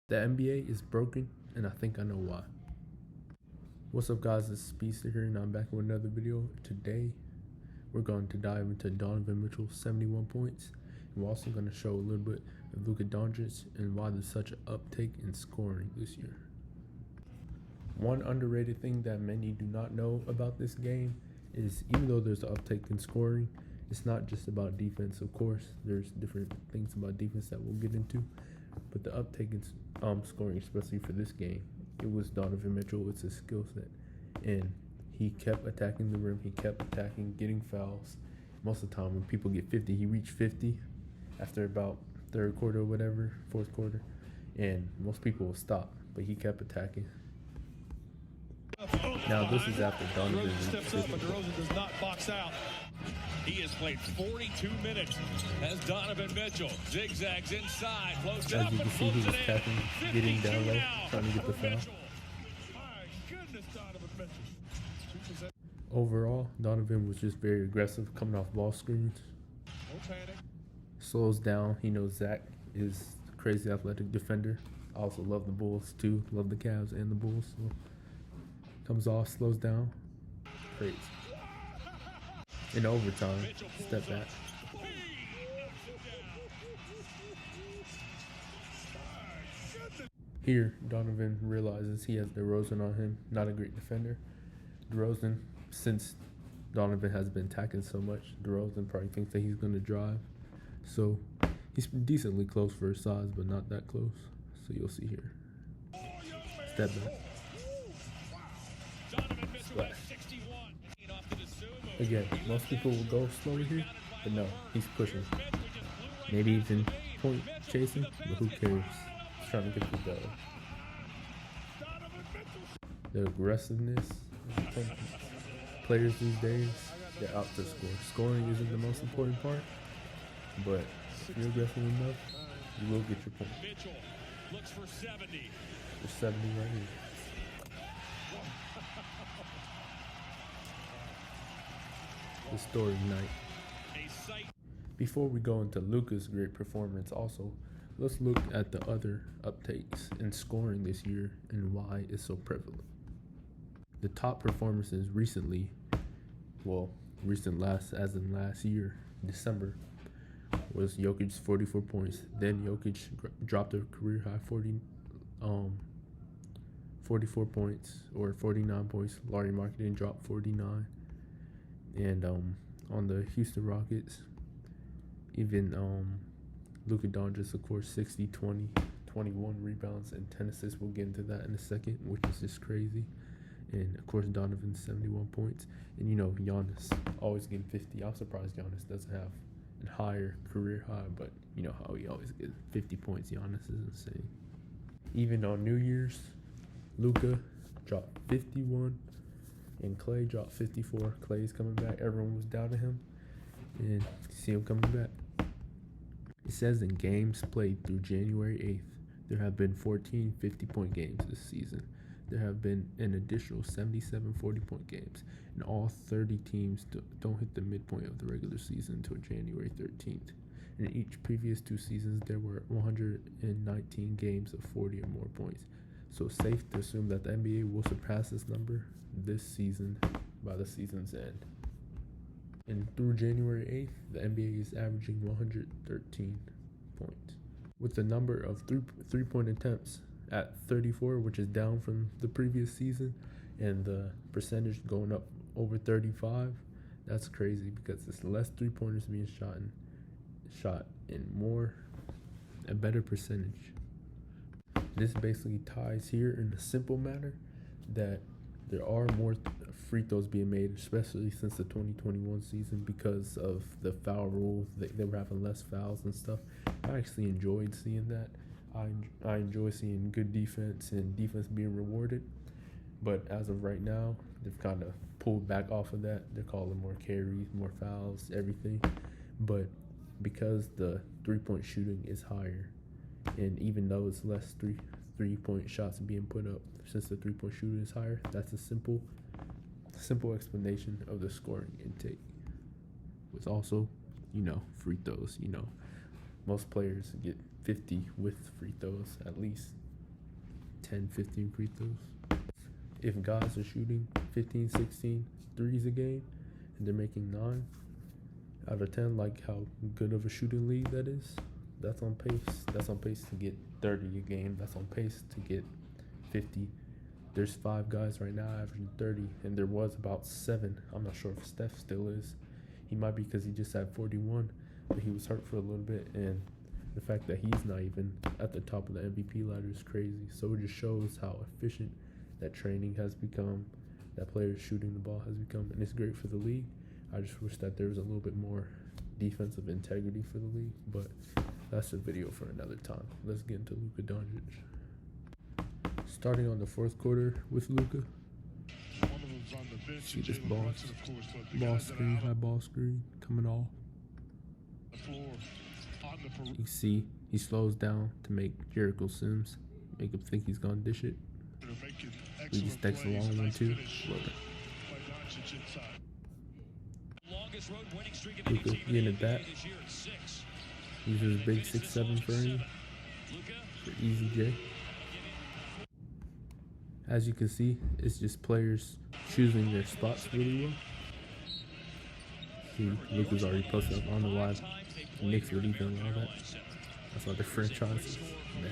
The NBA is broken, and I think I know why. What's up, guys? This is Speedster here, and I'm back with another video. Today, we're going to dive into Donovan Mitchell's 71 points, and we're also going to show a little bit of Luka Doncic and why there's such an uptake in scoring this year. One underrated thing that many do not know about this game is even though there's an uptake in scoring, it's not just about defense. Of course, there's different things about defense that we'll get into, but the uptake in scoring, especially for this game, it was Donovan Mitchell. It's his skill set, and he kept attacking the rim. He kept attacking, getting fouls. Most of the time, when people get 50, he reached 50 after about third quarter or whatever, fourth quarter, and most people will stop, but he kept attacking. Now this is after Donovan steps up, but DeRozan does not box out. He has played 42 minutes as Donovan Mitchell zigzags inside, close As you can see, he was attacking, getting down low, trying to get the foul. My goodness, Donovan Mitchell. Overall, Donovan was just very aggressive, coming off ball screens. No panic. Slows down. He knows Zach is a crazy athletic defender. I also love the Bulls too. Love the Cavs and the Bulls. So comes off, slows down. Crazy. In overtime, step back. Here, Donovan realizes he has DeRozan on him. Not a great defender. DeRozan, since Donovan has been attacking so much, DeRozan probably thinks that he's going to drive. So he's decently close for his size, but not that close. So you'll see here. Step back. Splash. Again, most people will go slower here, but no, he's pushing. Maybe even point chasing, but who cares? He's trying to get the dub. The aggressiveness of players these days, they're out to score. Scoring isn't the most important part, but if you're aggressive enough, you will get your point. Mitchell looks for 70. There's 70 right here. Historic night. Before we go into Luka's great performance also, let's look at the other uptakes in scoring this year and why it's so prevalent. The top performances recently, as in last year, December, was Jokic's 44 points. Then Jokic dropped a career high 44 points or 49 points. Larry Marketing dropped 49. And on the Houston Rockets, even Luka Doncic, of course, 60, 20, 21 rebounds and 10 assists. We'll get into that in a second, which is just crazy. And, of course, Donovan, 71 points. And, you know, Giannis always getting 50. I'm surprised Giannis doesn't have a higher career high, but you know how he always gets 50 points. Giannis is insane. Even on New Year's, Luka dropped 51. And Clay dropped 54. Clay's coming back. Everyone was doubting him. And you see him coming back. It says in games played through January 8th, there have been 14 50-point games this season. There have been an additional 77 40-point games. And all 30 teams don't hit the midpoint of the regular season until January 13th. In each previous two seasons, there were 119 games of 40 or more points. So safe to assume that the NBA will surpass this number this season by the season's end. And through January 8th, the NBA is averaging 113 points. With the number of three-point attempts at 34, which is down from the previous season, and the percentage going up over 35, that's crazy because it's less three-pointers being shot in a better percentage. This basically ties here in the simple matter that there are more free throws being made, especially since the 2021 season because of the foul rule. They were having less fouls and stuff. I actually enjoyed seeing that. I enjoy seeing good defense and defense being rewarded. But as of right now, they've kind of pulled back off of that. They're calling more carries, more fouls, everything. But because the three-point shooting is higher, and even though it's less three-point shots being put up, since the three-point shooting is higher, that's a simple explanation of the scoring intake. With also, free throws. Most players get 50 with free throws at least. 10, 15 free throws. If guys are shooting 15, 16 threes a game and they're making 9 out of 10, like how good of a shooting league that is, that's on pace. That's on pace to get 30 a game. That's on pace to get 50. There's 5 guys right now averaging 30, and there was about 7. I'm not sure if Steph still is. He might be because he just had 41, but he was hurt for a little bit, and the fact that he's not even at the top of the MVP ladder is crazy. So it just shows how efficient that training has become, that players shooting the ball has become, and it's great for the league. I just wish that there was a little bit more defensive integrity for the league, but that's a video for another time. Let's get into Luka Doncic. Starting on the fourth quarter with Luka. See this ball screen, high ball screen coming off. You see he slows down to make Jericho Sims make him think he's gonna dish it. He just takes a long one too. Luka getting at that. Uses big 6'7" frame for easy J. As you can see, it's just players choosing their spots really well. See, Luka's already posted up on the live. The Knicks would even allow that. That's why the franchise is mad.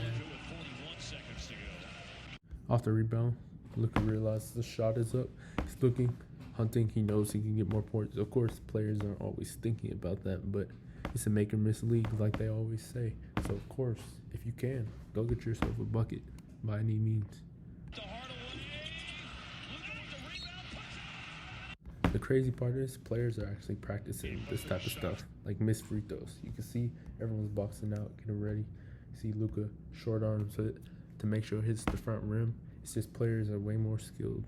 Off the rebound, Luka realizes the shot is up. He's looking, hunting. He knows he can get more points. Of course, players aren't always thinking about that, but it's a make or miss league, like they always say. So, of course, if you can, go get yourself a bucket by any means. The crazy part is players are actually practicing this type of stuff, like missed free throws. You can see everyone's boxing out, getting ready. See Luka short arms it to make sure it hits the front rim. It's just players are way more skilled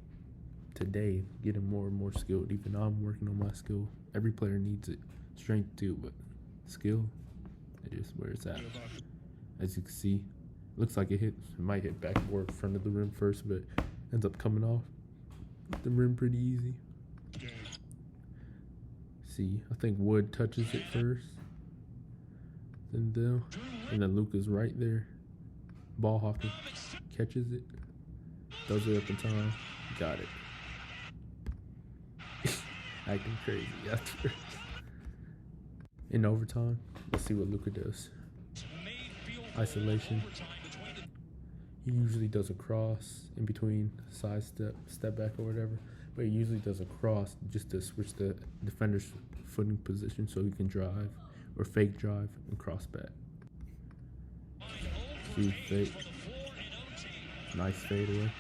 today, getting more and more skilled. Even I'm working on my skill. Every player needs it. Strength too, but skill, it is where it's at. As you can see, looks like it might hit backboard front of the rim first, but ends up coming off the rim pretty easy. See, I think Wood touches it first, then Dell, and then Luka's right there. Ball hopping, catches it, throws it up in time, got it. Acting crazy after. In overtime, let's see what Luka does. Isolation. He usually does a cross in between, side step back or whatever. But he usually does a cross just to switch the defender's footing position so he can drive or fake drive and cross back. See, fake. Nice fade away.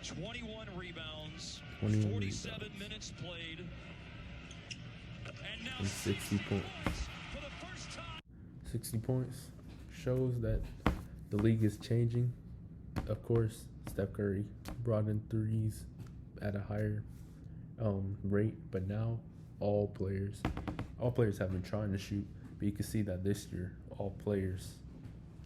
21 rebounds, 47 minutes played, and 60 points. 60 points shows that the league is changing. Of course, Steph Curry brought in threes at a higher rate, but now all players have been trying to shoot, but you can see that this year all players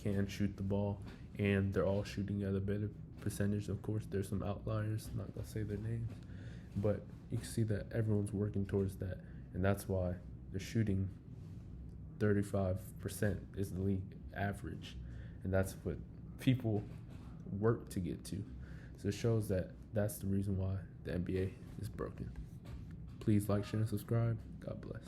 can shoot the ball, and they're all shooting at a better percentage. Of course, there's some outliers, I'm not gonna say their names, but you can see that everyone's working towards that, and that's why they're shooting 35% is the league average, and that's what people work to get to. So it shows that that's the reason why the NBA is broken. Please like, share, and subscribe. God bless.